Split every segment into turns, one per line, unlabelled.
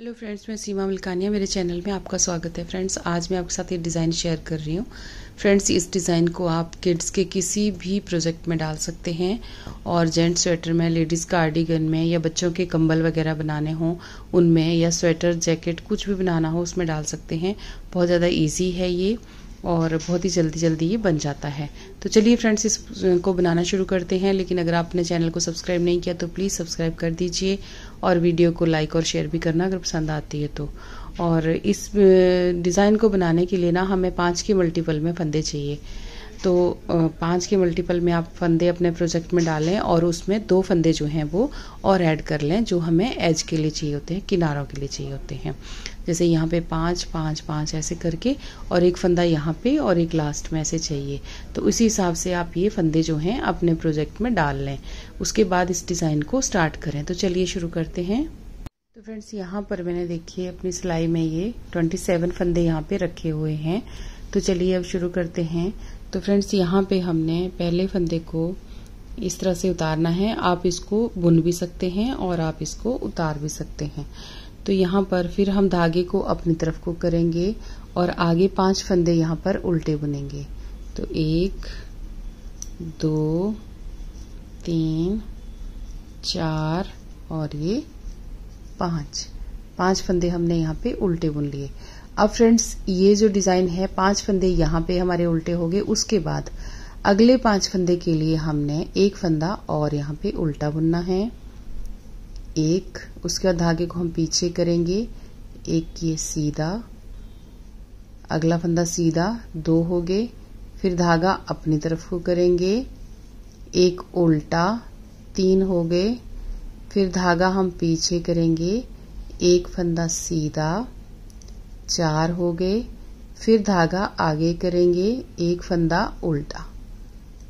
Hello friends, मैं सीमा मलकानिया, मेरे channel में आपका स्वागत है। फ्रेंड्स, आज मैं आपके साथ ये डिज़ाइन शेयर कर रही हूँ। फ्रेंड्स, इस डिज़ाइन को आप किड्स के किसी भी प्रोजेक्ट में डाल सकते हैं और जेंट्स स्वेटर में, लेडीज़ कार्डिगन में, या बच्चों के कंबल वगैरह बनाने हों उनमें, या स्वेटर जैकेट कुछ भी बनाना हो उसमें डाल सकते हैं। बहुत ज़्यादा ईजी है ये और बहुत ही जल्दी ये बन जाता है। तो चलिए फ्रेंड्स, इसको बनाना शुरू करते हैं। लेकिन अगर आपने चैनल को सब्सक्राइब नहीं किया तो प्लीज़ सब्सक्राइब कर दीजिए और वीडियो को लाइक और शेयर भी करना अगर पसंद आती है तो। और इस डिज़ाइन को बनाने के लिए ना हमें 5 के मल्टीपल में फंदे चाहिए। तो 5 के मल्टीपल में आप फंदे अपने प्रोजेक्ट में डालें और उसमें 2 फंदे जो हैं वो और ऐड कर लें, जो हमें एज के लिए चाहिए होते हैं, किनारों के लिए चाहिए होते हैं। जैसे यहाँ पे 5 5 5 ऐसे करके, और एक फंदा यहाँ पे और एक लास्ट में ऐसे चाहिए। तो उसी हिसाब से आप ये फंदे जो हैं अपने प्रोजेक्ट में डाल लें। उसके बाद इस डिज़ाइन को स्टार्ट करें। तो चलिए शुरू करते हैं। तो फ्रेंड्स, यहाँ पर मैंने देखिए अपनी सिलाई में ये 27 फंदे यहाँ पे रखे हुए हैं। तो चलिए अब शुरू करते हैं। तो फ्रेंड्स, यहाँ पे हमने पहले फंदे को इस तरह से उतारना है। आप इसको बुन भी सकते हैं और आप इसको उतार भी सकते हैं। तो यहाँ पर फिर हम धागे को अपनी तरफ को करेंगे और आगे 5 फंदे यहाँ पर उल्टे बुनेंगे। तो 1 2 3 4 और ये 5 फंदे हमने यहाँ पे उल्टे बुन लिए। अब फ्रेंड्स, ये जो डिजाइन है 5 फंदे यहाँ पे हमारे उल्टे हो गए। उसके बाद अगले 5 फंदे के लिए हमने एक फंदा और यहाँ पे उल्टा बुनना है। एक, उसके बाद धागे को हम पीछे करेंगे, एक ये सीधा, अगला फंदा सीधा, 2 हो गए। फिर धागा अपनी तरफ को करेंगे, एक उल्टा, 3 हो गए। फिर धागा हम पीछे करेंगे, एक फंदा सीधा, 4 हो गए। फिर धागा आगे करेंगे, एक फंदा उल्टा।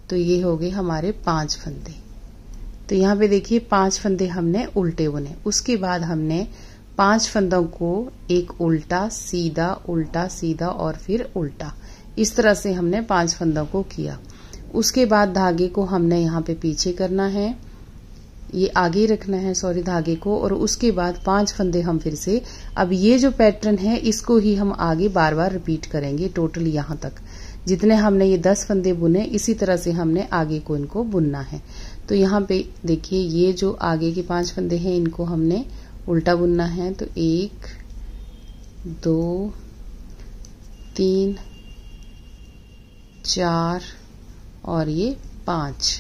तो ये हो गए हमारे 5 फंदे। तो यहाँ पे देखिए 5 फंदे हमने उल्टे बुने। उसके बाद हमने 5 फंदों को एक उल्टा सीधा और फिर उल्टा, इस तरह से हमने 5 फंदों को किया। उसके बाद धागे को हमने यहाँ पे पीछे करना है, ये आगे रखना है धागे को। और उसके बाद 5 फंदे हम फिर से, अब ये जो पैटर्न है इसको ही हम आगे बार बार रिपीट करेंगे टोटली यहाँ तक। जितने हमने ये 10 फंदे बुने, इसी तरह से हमने आगे को इनको बुनना है। तो यहाँ पे देखिए ये जो आगे के 5 फंदे हैं इनको हमने उल्टा बुनना है। तो 1 2 3 4 और ये 5।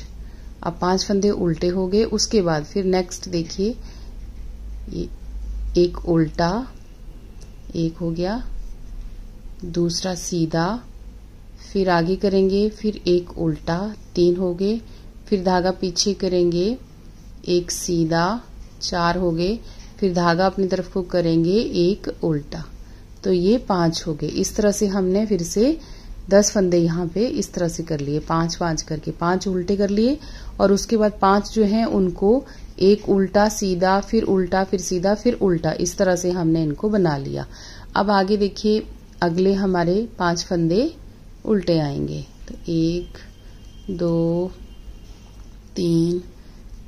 अब 5 फंदे उल्टे हो गए। उसके बाद फिर नेक्स्ट देखिए, ये एक उल्टा, एक हो गया, दूसरा सीधा, फिर आगे करेंगे, फिर एक उल्टा, 3 हो गए। फिर धागा पीछे करेंगे, एक सीधा, 4 हो गए। फिर धागा अपनी तरफ को करेंगे, एक उल्टा। तो ये 5 हो गए। इस तरह से हमने फिर से 10 फंदे यहाँ पे इस तरह से कर लिए, 5 5 करके 5 उल्टे कर लिए। और उसके बाद 5 जो हैं उनको एक उल्टा सीधा, फिर उल्टा, फिर सीधा, फिर उल्टा, इस तरह से हमने इनको बना लिया। अब आगे देखिए अगले हमारे 5 फंदे उल्टे आएंगे। तो 1 2 3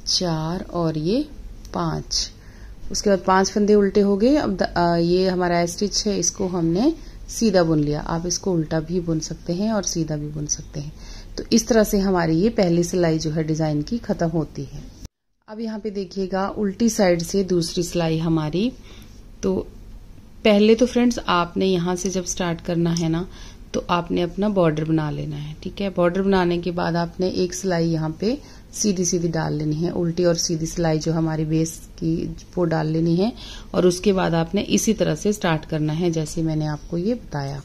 4 और ये 5। उसके बाद 5 फंदे उल्टे हो गए। अब ये हमारा स्टिच है, इसको हमने सीधा बुन लिया। आप इसको उल्टा भी बुन सकते हैं और सीधा भी बुन सकते हैं। तो इस तरह से हमारी ये पहली सिलाई जो है डिजाइन की खत्म होती है। अब यहाँ पे देखिएगा उल्टी साइड से दूसरी सिलाई हमारी। तो पहले तो फ्रेंड्स आपने यहाँ से जब स्टार्ट करना है ना, तो आपने अपना बॉर्डर बना लेना है। ठीक है, बॉर्डर बनाने के बाद आपने एक सिलाई यहाँ पे सीधी डाल लेनी है, उल्टी और सीधी सिलाई जो हमारी बेस की वो डाल लेनी है। और उसके बाद आपने इसी तरह से स्टार्ट करना है जैसे मैंने आपको ये बताया।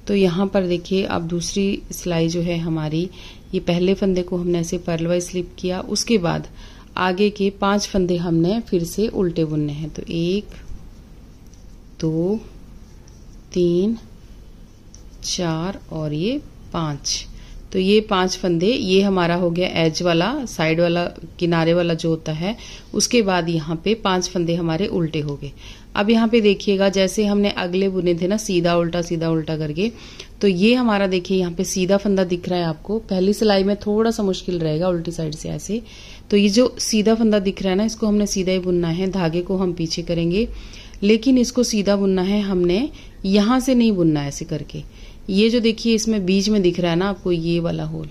तो यहाँ पर देखिए अब दूसरी सिलाई जो है हमारी, ये पहले फंदे को हमने ऐसे पर्ल वाइज स्लिप किया। उसके बाद आगे के 5 फंदे हमने फिर से उल्टे बुनने हैं। तो 1 2 3 4 और ये 5। तो ये 5 फंदे, ये हमारा हो गया एज वाला, साइड वाला, किनारे वाला जो होता है। उसके बाद यहाँ पे 5 फंदे हमारे उल्टे हो गए। अब यहाँ पे देखिएगा जैसे हमने अगले बुने थे ना सीधा उल्टा करके, तो ये हमारा देखिए यहाँ पे सीधा फंदा दिख रहा है आपको। पहली सिलाई में थोड़ा सा मुश्किल रहेगा उल्टी साइड से ऐसे। तो ये जो सीधा फंदा दिख रहा है ना, इसको हमने सीधा ही बुनना है। धागे को हम पीछे करेंगे, लेकिन इसको सीधा बुनना है हमने, यहां से नहीं बुनना है ऐसे करके। ये जो देखिए इसमें बीच में दिख रहा है ना आपको, ये वाला होल,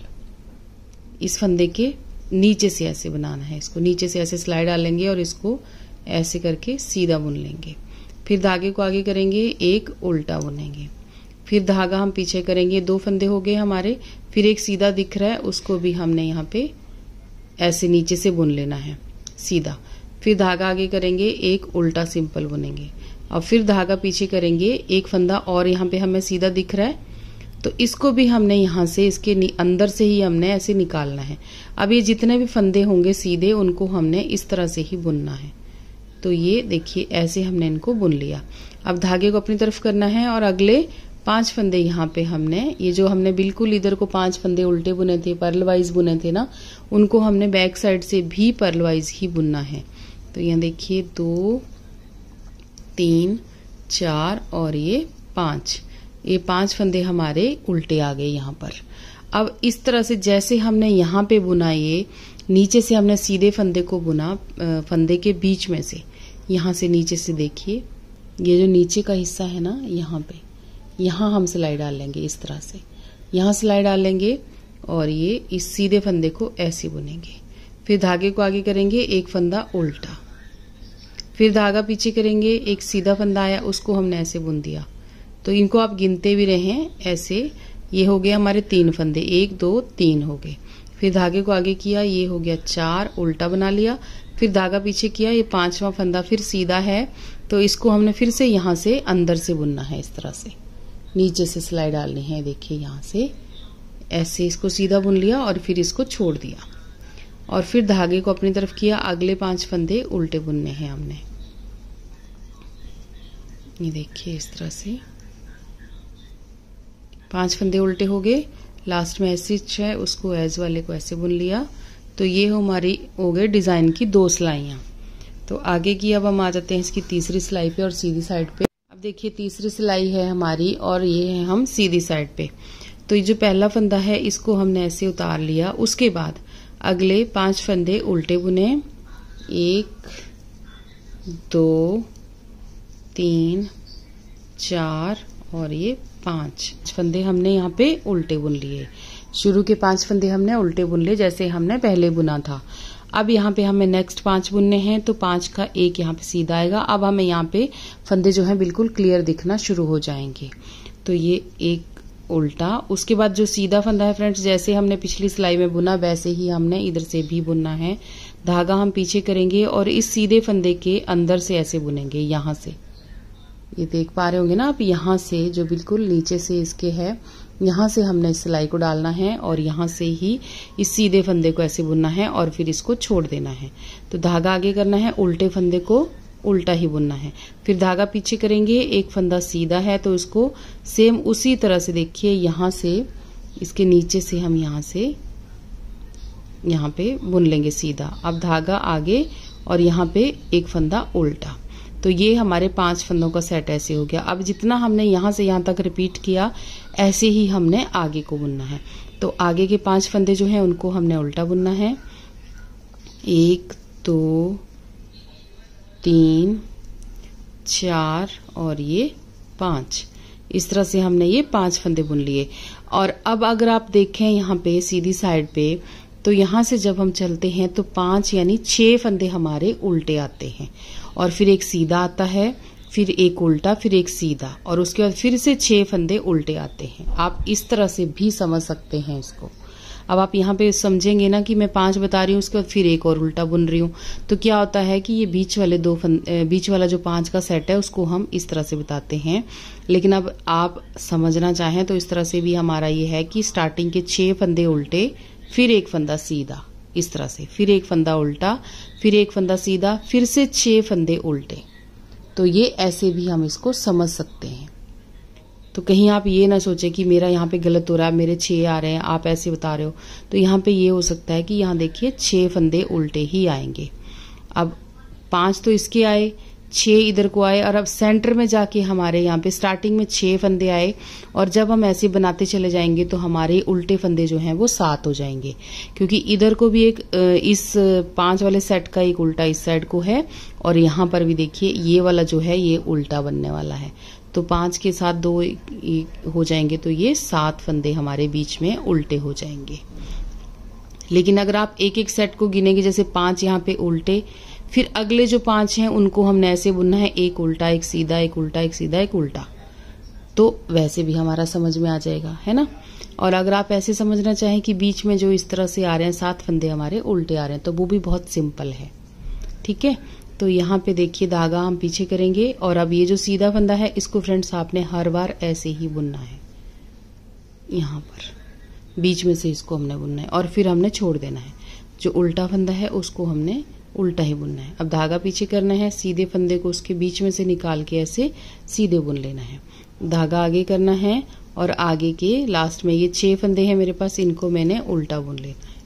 इस फंदे के नीचे से ऐसे बनाना है इसको। नीचे से ऐसे सिलाई डालेंगे और इसको ऐसे करके सीधा बुन लेंगे। फिर धागे को आगे करेंगे, एक उल्टा बुनेंगे, फिर धागा हम पीछे करेंगे। 2 फंदे हो गए हमारे, फिर एक सीधा दिख रहा है, उसको भी हमने यहाँ पे ऐसे नीचे से बुन लेना है सीधा। फिर धागा आगे करेंगे, एक उल्टा सिंपल बुनेंगे, और फिर धागा पीछे करेंगे, एक फंदा और यहाँ पे हमें सीधा दिख रहा है, तो इसको भी हमने यहाँ से इसके अंदर से ही हमने ऐसे निकालना है। अब ये जितने भी फंदे होंगे सीधे, उनको हमने इस तरह से ही बुनना है। तो ये देखिए ऐसे हमने इनको बुन लिया। अब धागे को अपनी तरफ करना है और अगले 5 फंदे यहाँ पे हमने, ये जो हमने बिल्कुल इधर को 5 फंदे उल्टे बुने थे, पर्ल वाइज बुने थे ना, उनको हमने बैक साइड से भी पर्ल वाइज ही बुनना है। तो यहाँ देखिए 2 3 4 और ये 5, ये 5 फंदे हमारे उल्टे आ गए यहाँ पर। अब इस तरह से जैसे हमने यहाँ पे बुना, ये नीचे से हमने सीधे फंदे को बुना, फंदे के बीच में से, यहाँ से नीचे से देखिए ये जो नीचे का हिस्सा है ना, यहाँ पे, यहाँ हम सिलाई डाल लेंगे इस तरह से, यहाँ सिलाई डाल लेंगे और ये इस सीधे फंदे को ऐसे बुनेंगे। फिर धागे को आगे करेंगे, एक फंदा उल्टा, फिर धागा पीछे करेंगे, एक सीधा फंदा आया, उसको हमने ऐसे बुन दिया। तो इनको आप गिनते भी रहें ऐसे। ये हो गए हमारे 3 फंदे, 1 2 3 हो गए। फिर धागे को आगे किया, ये हो गया 4, उल्टा बना लिया। फिर धागा पीछे किया, ये 5वां फंदा फिर सीधा है, तो इसको हमने फिर से यहाँ से अंदर से बुनना है, इस तरह से नीचे से सिलाई डालनी है। देखिए यहाँ से ऐसे इसको सीधा बुन लिया और फिर इसको छोड़ दिया, और फिर धागे को अपनी तरफ किया। अगले 5 फंदे उल्टे बुनने हैं हमने। ये देखिए इस तरह से 5 फंदे उल्टे हो गए। लास्ट में ऐसी है, उसको एज वाले को ऐसे बुन लिया। तो ये हमारी हो गए डिजाइन की 2 सिलाइयाँ। तो आगे की अब हम आ जाते हैं इसकी तीसरी सिलाई पे और सीधी साइड पे। अब देखिए तीसरी सिलाई है हमारी और ये है हम सीधी साइड पे। तो ये जो पहला फंदा है इसको हमने ऐसे उतार लिया। उसके बाद अगले 5 फंदे उल्टे बुने, 1 2 3 4 और ये 5 फंदे हमने यहाँ पे उल्टे बुन लिए। शुरू के 5 फंदे हमने उल्टे बुन लिए जैसे हमने पहले बुना था। अब यहाँ पे हमें नेक्स्ट 5 बुनने हैं, तो 5 का एक यहाँ पे सीधा आएगा। अब हमें यहाँ पे फंदे जो हैं बिल्कुल क्लियर दिखना शुरू हो जाएंगे। तो ये एक उल्टा, उसके बाद जो सीधा फंदा है फ्रेंड्स, जैसे हमने पिछली सिलाई में बुना वैसे ही हमने इधर से भी बुनना है। धागा हम पीछे करेंगे और इस सीधे फंदे के अंदर से ऐसे बुनेंगे। यहाँ से ये देख पा रहे होंगे ना आप, यहाँ से जो बिल्कुल नीचे से इसके है, यहाँ से हमने इस सिलाई को डालना है और यहाँ से ही इस सीधे फंदे को ऐसे बुनना है और फिर इसको छोड़ देना है। तो धागा आगे करना है, उल्टे फंदे को उल्टा ही बुनना है। फिर धागा पीछे करेंगे, एक फंदा सीधा है तो इसको सेम उसी तरह से देखिए यहाँ से इसके नीचे से हम यहाँ से यहाँ पे बुन लेंगे सीधा। अब धागा आगे और यहाँ पे एक फंदा उल्टा। तो ये हमारे 5 फंदों का सेट ऐसे हो गया। अब जितना हमने यहाँ से यहाँ तक रिपीट किया ऐसे ही हमने आगे को बुनना है। तो आगे के 5 फंदे जो हैं उनको हमने उल्टा बुनना है। 1 2 3 4 और ये 5, इस तरह से हमने ये 5 फंदे बुन लिए। और अब अगर आप देखें यहाँ पे सीधी साइड पे, तो यहाँ से जब हम चलते हैं तो 5 यानी 6 फंदे हमारे उल्टे आते हैं और फिर एक सीधा आता है, फिर एक उल्टा, फिर एक सीधा, और उसके बाद फिर से 6 फंदे उल्टे आते हैं। आप इस तरह से भी समझ सकते हैं इसको। अब आप यहाँ पे समझेंगे ना कि मैं 5 बता रही हूँ, उसके बाद फिर एक और उल्टा बुन रही हूँ, तो क्या होता है कि ये बीच वाला जो 5 का सेट है उसको हम इस तरह से बताते हैं। लेकिन अब आप समझना चाहें तो इस तरह से भी हमारा ये है कि स्टार्टिंग के 6 फंदे उल्टे, फिर एक फंदा सीधा, इस तरह से, फिर एक फंदा उल्टा, फिर एक फंदा सीधा, फिर से 6 फंदे उल्टे। तो ये ऐसे भी हम इसको समझ सकते हैं। तो कहीं आप ये ना सोचे कि मेरा यहाँ पे गलत हो रहा है, मेरे 6 आ रहे हैं, आप ऐसे बता रहे हो। तो यहाँ पे ये हो सकता है कि यहाँ देखिए 6 फंदे उल्टे ही आएंगे। अब 5 तो इसके आए, 6 इधर को आए और अब सेंटर में जाके हमारे यहाँ पे स्टार्टिंग में 6 फंदे आए और जब हम ऐसे बनाते चले जाएंगे तो हमारे उल्टे फंदे जो हैं वो 7 हो जाएंगे, क्योंकि इधर को भी एक इस 5 वाले सेट का एक उल्टा इस साइड को है और यहाँ पर भी देखिए ये वाला जो है ये उल्टा बनने वाला है। तो 5 के साथ 2 हो जाएंगे तो ये 7 फंदे हमारे बीच में उल्टे हो जाएंगे। लेकिन अगर आप एक एक सेट को गिनेंगे, जैसे 5 यहाँ पे उल्टे, फिर अगले जो 5 हैं उनको हमने ऐसे बुनना है, एक उल्टा एक सीधा, एक उल्टा एक सीधा, एक उल्टा, तो वैसे भी हमारा समझ में आ जाएगा, है ना। और अगर आप ऐसे समझना चाहें कि बीच में जो इस तरह से आ रहे हैं 7 फंदे हमारे उल्टे आ रहे हैं, तो वो भी बहुत सिंपल है, ठीक है। तो यहाँ पे देखिए धागा हम पीछे करेंगे और अब ये जो सीधा फंदा है इसको फ्रेंड्स आपने हर बार ऐसे ही बुनना है, यहाँ पर बीच में से इसको हमने बुनना है और फिर हमने छोड़ देना है। जो उल्टा फंदा है उसको हमने उल्टा ही बुनना है। अब धागा पीछे करना है, सीधे फंदे को उसके बीच में से निकाल के ऐसे सीधे बुन लेना है। धागा आगे करना है और आगे के लास्ट में ये 6 फंदे हैं मेरे पास, इनको मैंने उल्टा बुन लेना है।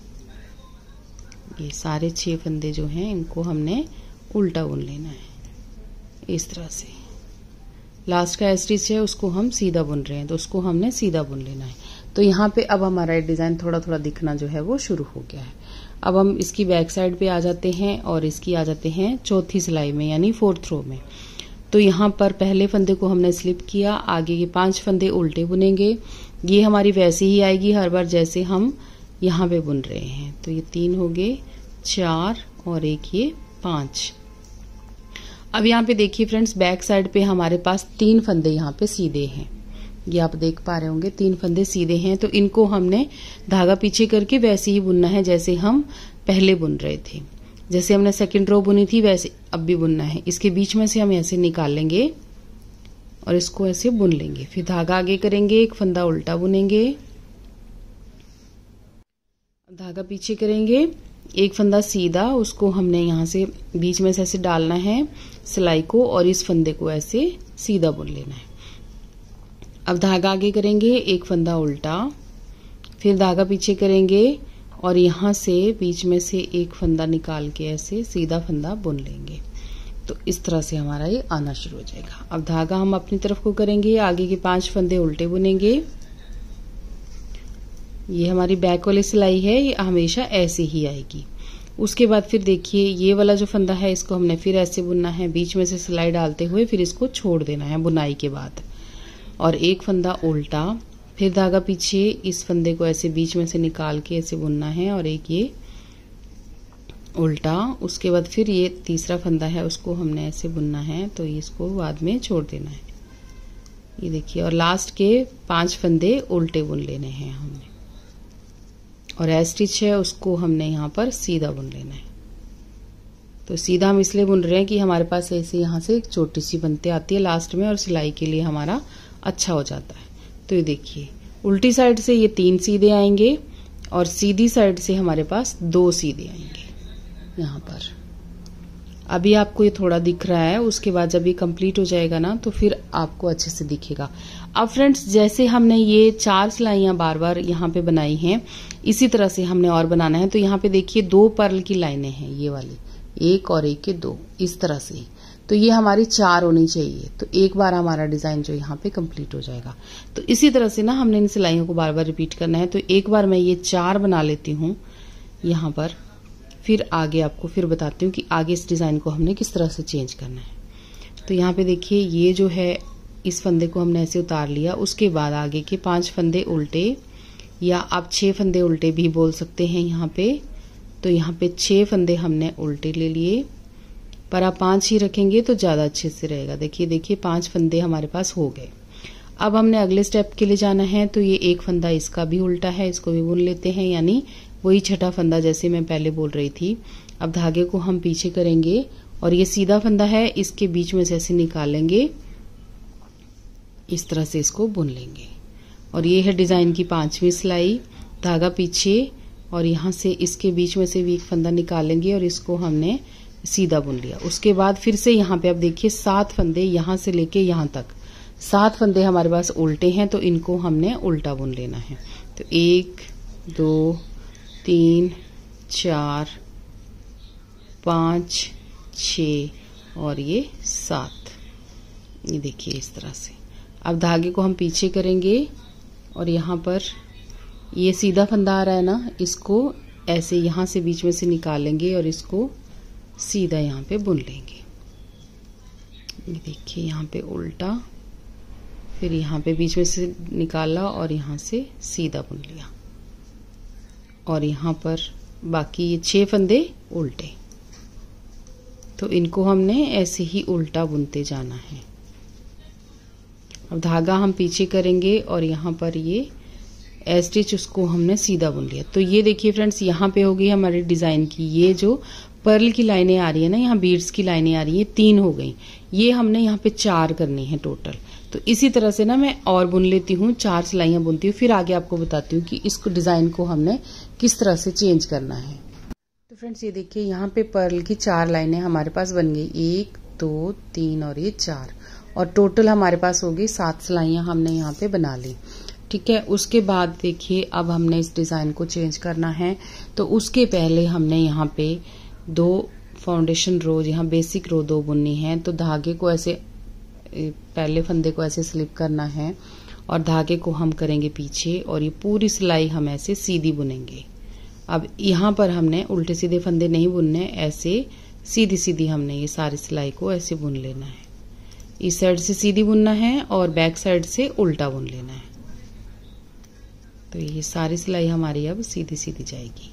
ये सारे 6 फंदे जो हैं इनको हमने उल्टा बुन लेना है। इस तरह से लास्ट का स्टिच है उसको हम सीधा बुन रहे हैं, तो उसको हमने सीधा बुन लेना है। तो यहाँ पे अब हमारा डिजाइन थोड़ा थोड़ा दिखना जो है वो शुरू हो गया है। अब हम इसकी बैक साइड पे आ जाते हैं और इसकी आ जाते हैं चौथी सिलाई में, यानी 4th रो में। तो यहाँ पर पहले फंदे को हमने स्लिप किया, आगे के 5 फंदे उल्टे बुनेंगे। ये हमारी वैसे ही आएगी हर बार जैसे हम यहाँ पे बुन रहे हैं। तो ये 3 हो गए, 4 और एक ये 5। अब यहाँ पे देखिए फ्रेंड्स, बैक साइड पे हमारे पास 3 फंदे यहाँ पे सीधे हैं, ये आप देख पा रहे होंगे 3 फंदे सीधे हैं। तो इनको हमने धागा पीछे करके वैसे ही बुनना है जैसे हम पहले बुन रहे थे। जैसे हमने सेकंड रो बुनी थी वैसे अब भी बुनना है। इसके बीच में से हम ऐसे निकाल लेंगे और इसको ऐसे बुन लेंगे, फिर धागा आगे करेंगे, एक फंदा उल्टा बुनेंगे, धागा पीछे करेंगे, एक फंदा सीधा, उसको हमने यहाँ से बीच में से ऐसे डालना है सिलाई को और इस फंदे को ऐसे सीधा बुन लेना है। अब धागा आगे करेंगे, एक फंदा उल्टा, फिर धागा पीछे करेंगे और यहाँ से बीच में से एक फंदा निकाल के ऐसे सीधा फंदा बुन लेंगे। तो इस तरह से हमारा ये आना शुरू हो जाएगा। अब धागा हम अपनी तरफ को करेंगे, आगे के 5 फंदे उल्टे बुनेंगे। ये हमारी बैक वाली सिलाई है, ये हमेशा ऐसे ही आएगी। उसके बाद फिर देखिए ये वाला जो फंदा है इसको हमने फिर ऐसे बुनना है, बीच में से सिलाई डालते हुए फिर इसको छोड़ देना है बुनाई के बाद, और एक फंदा उल्टा, फिर धागा पीछे, इस फंदे को ऐसे बीच में से निकाल के ऐसे बुनना है और एक ये उल्टा। उसके बाद फिर ये तीसरा फंदा है उसको हमने ऐसे बुनना है, तो इसको बाद में छोड़ देना है। ये देखिए, और लास्ट के 5 फंदे उल्टे बुन लेने हैं हमने, और ए स्टिच है उसको हमने यहाँ पर सीधा बुन लेना है। तो सीधा हम इसलिए बुन रहे हैं कि हमारे पास ऐसे यहाँ से एक छोटी सी बनते आती है लास्ट में और सिलाई के लिए हमारा अच्छा हो जाता है। तो ये देखिए उल्टी साइड से ये 3 सीधे आएंगे और सीधी साइड से हमारे पास 2 सीधे आएंगे यहाँ पर। अभी आपको ये थोड़ा दिख रहा है, उसके बाद जब ये कंप्लीट हो जाएगा ना तो फिर आपको अच्छे से दिखेगा। अब फ्रेंड्स जैसे हमने ये 4 सिलाइयां बार बार यहाँ पे बनाई हैं, इसी तरह से हमने और बनाना है। तो यहाँ पे देखिए 2 पर्ल की लाइनें हैं, ये वाली 1 और 1 के 2, इस तरह से। तो ये हमारी 4 होनी चाहिए। तो एक बार हमारा डिजाइन जो यहाँ पे कंप्लीट हो जाएगा। तो इसी तरह से ना हमने इन सिलाइयों को बार बार रिपीट करना है। तो एक बार मैं ये 4 बना लेती हूँ यहाँ पर, फिर आगे आपको फिर बताती हूँ कि आगे इस डिजाइन को हमने किस तरह से चेंज करना है। तो यहाँ पे देखिए ये जो है इस फंदे को हमने ऐसे उतार लिया, उसके बाद आगे के 5 फंदे उल्टे, या आप 6 फंदे उल्टे भी बोल सकते हैं यहाँ पे। तो यहाँ पे 6 फंदे हमने उल्टे ले लिए, पर आप 5 ही रखेंगे तो ज्यादा अच्छे से रहेगा। देखिए देखिए 5 फंदे हमारे पास हो गए। अब हमने अगले स्टेप के लिए जाना है। तो ये एक फंदा इसका भी उल्टा है, इसको भी बुन लेते हैं, यानी वही छठा फंदा जैसे मैं पहले बोल रही थी। अब धागे को हम पीछे करेंगे और ये सीधा फंदा है, इसके बीच में से ऐसे निकालेंगे, इस तरह से इसको बुन लेंगे। और ये है डिजाइन की 5वीं सिलाई। धागा पीछे और यहाँ से इसके बीच में से भी एक फंदा निकालेंगे और इसको हमने सीधा बुन लिया। उसके बाद फिर से यहाँ पे अब देखिए 7 फंदे यहाँ से लेके यहाँ तक 7 फंदे हमारे पास उल्टे हैं, तो इनको हमने उल्टा बुन लेना है। तो 1 2 3 4 5 6 और ये 7। ये देखिए इस तरह से। अब धागे को हम पीछे करेंगे और यहाँ पर ये सीधा फंदा आ रहा है ना, इसको ऐसे यहाँ से बीच में से निकालेंगे और इसको सीधा यहाँ पे बुन लेंगे। ये देखिए यहाँ पे उल्टा, फिर यहाँ पे बीच में से निकाला और यहाँ से सीधा बुन लिया, और यहाँ पर बाकी ये 6 फंदे उल्टे। तो इनको हमने ऐसे ही उल्टा बुनते जाना है। अब धागा हम पीछे करेंगे और यहाँ पर ये स्टिच उसको हमने सीधा बुन लिया। तो ये देखिए फ्रेंड्स, यहाँ पे हो गई हमारे डिजाइन की ये जो पर्ल की लाइनें आ रही है ना, यहाँ बीड्स की लाइनें आ रही है, 3 हो गई। ये हमने यहाँ पे 4 करनी है टोटल। तो इसी तरह से ना मैं और बुन लेती हूँ, 4 सिलाइयां बुनती हूँ, फिर आगे आपको बताती हूँ कि इसको डिजाइन को हमने किस तरह से चेंज करना है। तो फ्रेंड्स ये देखिए यहाँ पे पर्ल की 4 लाइनें हमारे पास बन गई, 1 2 3 और ये 4, और टोटल हमारे पास हो गई 7 सिलाइयां हमने यहाँ पे बना ली। ठीक है, उसके बाद देखिए अब हमने इस डिजाइन को चेंज करना है। तो उसके पहले हमने यहाँ पे 2 फाउंडेशन रो, यहाँ बेसिक रो 2 बुननी है। तो धागे को ऐसे पहले फंदे को ऐसे स्लिप करना है और धागे को हम करेंगे पीछे, और ये पूरी सिलाई हम ऐसे सीधी बुनेंगे। अब यहाँ पर हमने उल्टे सीधे फंदे नहीं बुनने, ऐसे सीधी सीधी हमने ये सारी सिलाई को ऐसे बुन लेना है। इस साइड से सीधी बुनना है और बैक साइड से उल्टा बुन लेना है। तो ये सारी सिलाई हमारी अब सीधी सीधी जाएगी।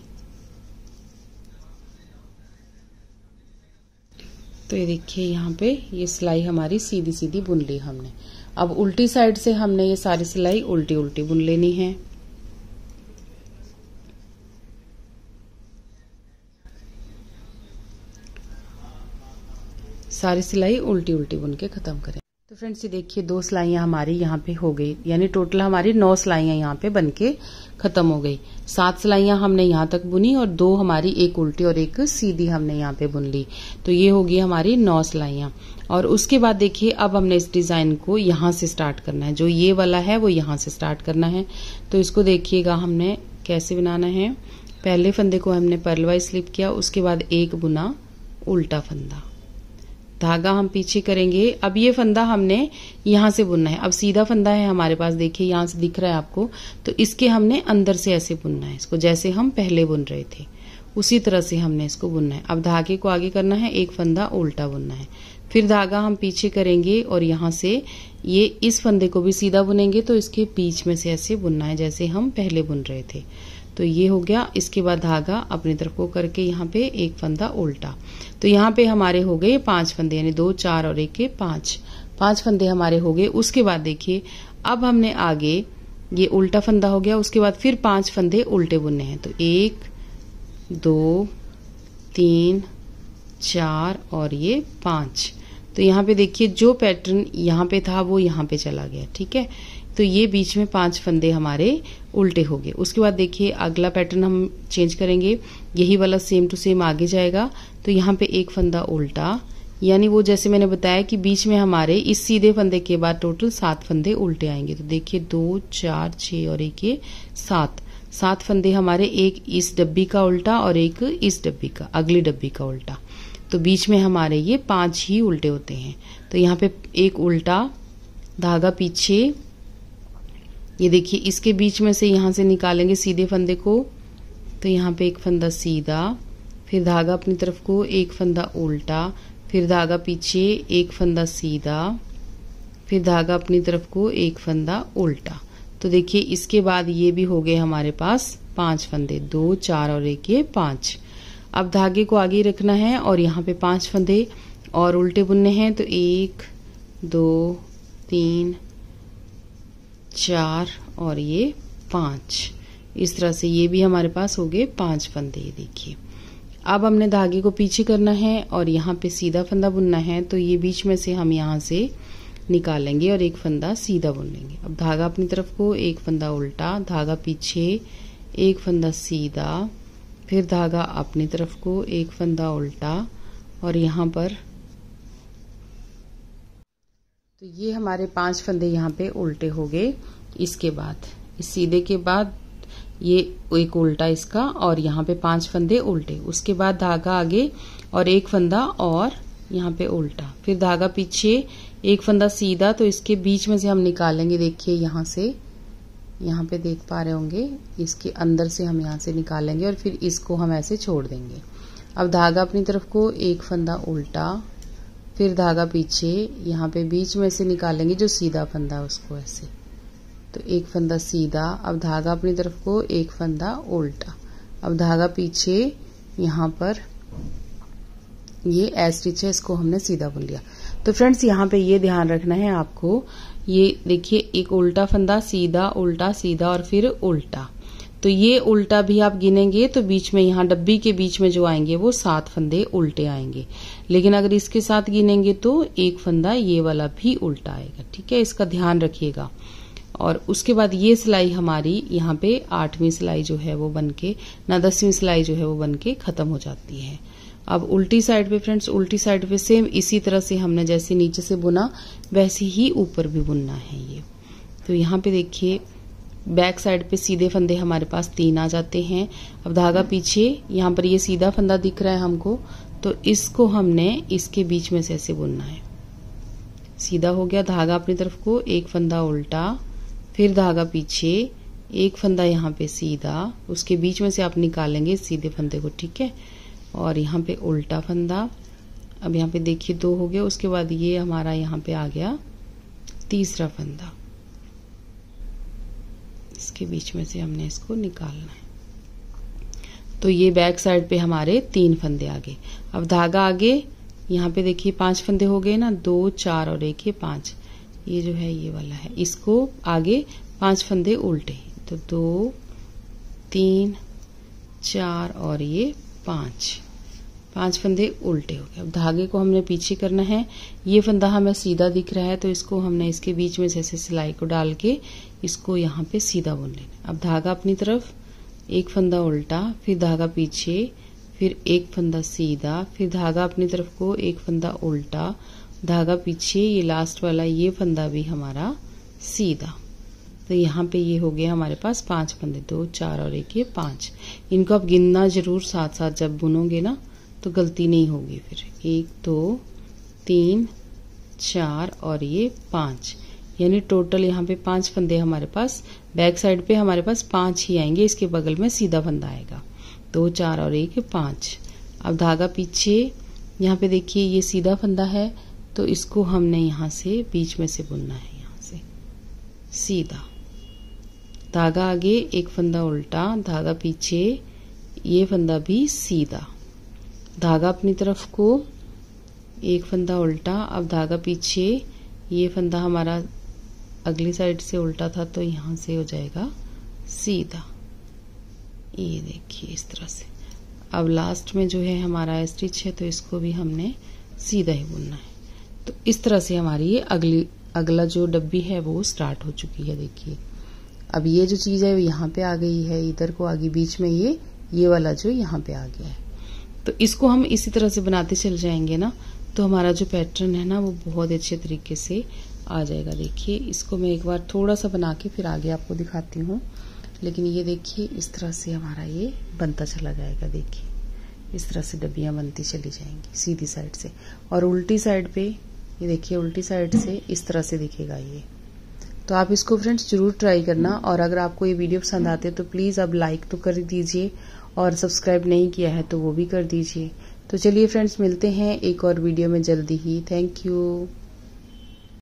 तो ये देखिए यहाँ पे ये सिलाई हमारी सीधी सीधी बुन ली हमने। अब उल्टी साइड से हमने ये सारी सिलाई उल्टी उल्टी बुन लेनी है। सारी सिलाई उल्टी उल्टी बुन के खत्म करें। तो फ्रेंड्स ये देखिए 2 सिलाइयां हमारी यहाँ पे हो गई, यानी टोटल हमारी 9 सिलाइयां यहाँ पे बनके खत्म हो गई। 7 सिलाइयां हमने यहाँ तक बुनी और 2 हमारी, एक उल्टी और एक सीधी हमने यहाँ पे बुन ली। तो ये होगी हमारी 9 सिलाइयां। और उसके बाद देखिए अब हमने इस डिजाइन को यहाँ से स्टार्ट करना है, जो ये वाला है वो यहाँ से स्टार्ट करना है। तो इसको देखिएगा हमने कैसे बनाना है। पहले फंदे को हमने पर्ल वाइज स्लिप किया, उसके बाद एक बुना उल्टा फंदा, धागा हम पीछे करेंगे। अब ये फंदा हमने यहाँ से बुनना है। अब सीधा फंदा है हमारे पास, देखिए यहाँ से दिख रहा है आपको, तो इसके हमने अंदर से ऐसे बुनना है इसको, जैसे हम पहले बुन रहे थे उसी तरह से हमने इसको बुनना है। अब धागे को आगे करना है, एक फंदा उल्टा बुनना है, फिर धागा हम पीछे करेंगे और यहाँ से ये इस फंदे को भी सीधा बुनेंगे, तो इसके बीच में से ऐसे बुनना है जैसे हम पहले बुन रहे थे। तो ये हो गया। इसके बाद धागा अपनी तरफ को करके यहाँ पे एक फंदा उल्टा। तो यहाँ पे हमारे हो गए 5 फंदे, यानी 2 4 और 1 के 5 फंदे हमारे हो गए। उसके बाद देखिए अब हमने आगे ये उल्टा फंदा हो गया, उसके बाद फिर 5 फंदे उल्टे बुनने हैं। तो 1 2 3 4 और ये 5। तो यहाँ पे देखिए जो पैटर्न यहाँ पे था वो यहाँ पे चला गया। ठीक है, तो ये बीच में 5 फंदे हमारे उल्टे हो गए। उसके बाद देखिए अगला पैटर्न हम चेंज करेंगे, यही वाला सेम टू सेम आगे जाएगा। तो यहाँ पे एक फंदा उल्टा, यानी वो जैसे मैंने बताया कि बीच में हमारे इस सीधे फंदे के बाद टोटल 7 फंदे उल्टे आएंगे। तो देखिए 2 4 6 और 1 ये 7 फंदे हमारे, एक इस डब्बी का उल्टा और एक इस डब्बी का, अगली डब्बी का उल्टा। तो बीच में हमारे ये 5 ही उल्टे होते हैं। तो यहाँ पे एक उल्टा, धागा पीछे, ये देखिए इसके बीच में से यहाँ से निकालेंगे सीधे फंदे को। तो यहाँ पे एक फंदा सीधा, फिर धागा अपनी तरफ को, एक फंदा उल्टा, फिर धागा पीछे, एक फंदा सीधा, फिर धागा अपनी तरफ को, एक फंदा उल्टा। तो देखिए इसके बाद ये भी हो गए हमारे पास 5 फंदे, 2 4 और 1 ये 5। अब धागे को आगे रखना है और यहाँ पे 5 फंदे और उल्टे बुनने हैं। तो 1 2 3 4 और ये 5। इस तरह से ये भी हमारे पास हो गए 5 फंदे। ये देखिए अब हमने धागे को पीछे करना है और यहाँ पे सीधा फंदा बुनना है। तो ये बीच में से हम यहाँ से निकालेंगे और एक फंदा सीधा बुन लेंगे। अब धागा अपनी तरफ को, एक फंदा उल्टा, धागा पीछे, एक फंदा सीधा, फिर धागा अपनी तरफ को, एक फंदा उल्टा, और यहाँ पर तो ये हमारे 5 फंदे यहाँ पे उल्टे हो गए। इसके बाद इस सीधे के बाद ये एक उल्टा इसका, और यहाँ पे 5 फंदे उल्टे। उसके बाद धागा आगे और एक फंदा और यहाँ पे उल्टा, फिर धागा पीछे, एक फंदा सीधा, तो इसके बीच में से हम निकालेंगे। देखिए यहाँ से, यहाँ पे देख पा रहे होंगे, इसके अंदर से हम यहाँ से निकालेंगे और फिर इसको हम ऐसे छोड़ देंगे। अब धागा अपनी तरफ को, एक फंदा उल्टा, फिर धागा पीछे, यहाँ पे बीच में से निकालेंगे जो सीधा फंदा है उसको ऐसे, तो एक फंदा सीधा। अब धागा अपनी तरफ को, एक फंदा उल्टा, अब धागा पीछे, यहाँ पर ये एज स्टिच है, इसको हमने सीधा बुन लिया। तो फ्रेंड्स यहाँ पे ये ध्यान रखना है आपको, ये देखिए एक उल्टा फंदा, सीधा उल्टा सीधा और फिर उल्टा, तो ये उल्टा भी आप गिनेंगे तो बीच में, यहाँ डब्बी के बीच में जो आएंगे वो 7 फंदे उल्टे आएंगे। लेकिन अगर इसके साथ गिनेंगे तो एक फंदा ये वाला भी उल्टा आएगा। ठीक है, इसका ध्यान रखिएगा। और उसके बाद ये सिलाई हमारी यहाँ पे 8वीं सिलाई जो है वो बनके ना 10वीं सिलाई जो है वो बनके खत्म हो जाती है। अब उल्टी साइड पे फ्रेंड्स, उल्टी साइड पे सेम इसी तरह से हमने जैसे नीचे से बुना वैसे ही ऊपर भी बुनना है ये। तो यहाँ पे देखिए बैक साइड पे सीधे फंदे हमारे पास 3 आ जाते हैं। अब धागा पीछे, यहाँ पर ये सीधा फंदा दिख रहा है हमको, तो इसको हमने इसके बीच में से ऐसे बुनना है। सीधा हो गया, धागा अपनी तरफ को, एक फंदा उल्टा, फिर धागा पीछे, एक फंदा यहाँ पे सीधा, उसके बीच में से आप निकालेंगे सीधे फंदे को। ठीक है, और यहाँ पे उल्टा फंदा। अब यहाँ पे देखिए 2 हो गया, उसके बाद ये हमारा यहाँ पे आ गया तीसरा फंदा, इसके बीच में से हमने इसको निकालना है। तो ये बैक साइड पे हमारे 3 फंदे आ गए। अब धागा आगे, यहाँ पे देखिए 5 फंदे हो गए ना, 2 4 और एक, ये 5, ये जो है ये वाला है, इसको आगे 5 फंदे उल्टे, तो 2 3 4 और ये 5 फंदे उल्टे हो गए। अब धागे को हमने पीछे करना है, ये फंदा हमें सीधा दिख रहा है तो इसको हमने इसके बीच में से ऐसे सिलाई को डाल के इसको यहाँ पे सीधा बुन लेना। अब धागा अपनी तरफ, एक फंदा उल्टा, फिर धागा पीछे, फिर एक फंदा सीधा, फिर धागा अपनी तरफ को, एक फंदा उल्टा, धागा पीछे, ये लास्ट वाला ये फंदा भी हमारा सीधा। तो यहाँ पे ये हो गया हमारे पास 5 फंदे, 2 4 और एक, ये 5। इनको आप गिनना जरूर साथ साथ, जब बुनोगे ना तो गलती नहीं होगी फिर। 1 2 3 4 और ये 5, यानी टोटल यहाँ पे 5 फंदे हमारे पास। बैक साइड पे हमारे पास 5 ही आएंगे, इसके बगल में सीधा फंदा आएगा। 2 4 और एक, 5। अब धागा पीछे, यहाँ पे देखिए ये सीधा फंदा है तो इसको हमने यहाँ से बीच में से बुनना है, यहाँ से सीधा। धागा आगे, एक फंदा उल्टा, धागा पीछे, ये फंदा भी सीधा, धागा अपनी तरफ को, एक फंदा उल्टा, अब धागा पीछे, ये फंदा हमारा अगली साइड से उल्टा था तो यहाँ से हो जाएगा सीधा, ये देखिए इस तरह से। अब लास्ट में जो है हमारा स्टिच है तो इसको भी हमने सीधा ही बुनना है। तो इस तरह से हमारी ये अगला जो डब्बी है वो स्टार्ट हो चुकी है। देखिए अब ये जो चीज है यहाँ पे आ गई है, इधर को आगे बीच में ये वाला जो यहाँ पे आ गया है। तो इसको हम इसी तरह से बनाते चल जाएंगे ना तो हमारा जो पैटर्न है ना वो बहुत अच्छे तरीके से आ जाएगा। देखिए इसको मैं एक बार थोड़ा सा बना के फिर आगे आपको दिखाती हूँ, लेकिन ये देखिए इस तरह से हमारा ये बनता चला जाएगा। देखिए इस तरह से डब्बियां बनती चली जाएंगी सीधी साइड से, और उल्टी साइड पे ये देखिए उल्टी साइड से इस तरह से दिखेगा ये। तो आप इसको फ्रेंड्स जरूर ट्राई करना, और अगर आपको ये वीडियो पसंद आते हैं तो प्लीज आप लाइक तो कर दीजिए, और सब्सक्राइब नहीं किया है तो वो भी कर दीजिए। तो चलिए फ्रेंड्स मिलते हैं एक और वीडियो में जल्दी ही। Thank you.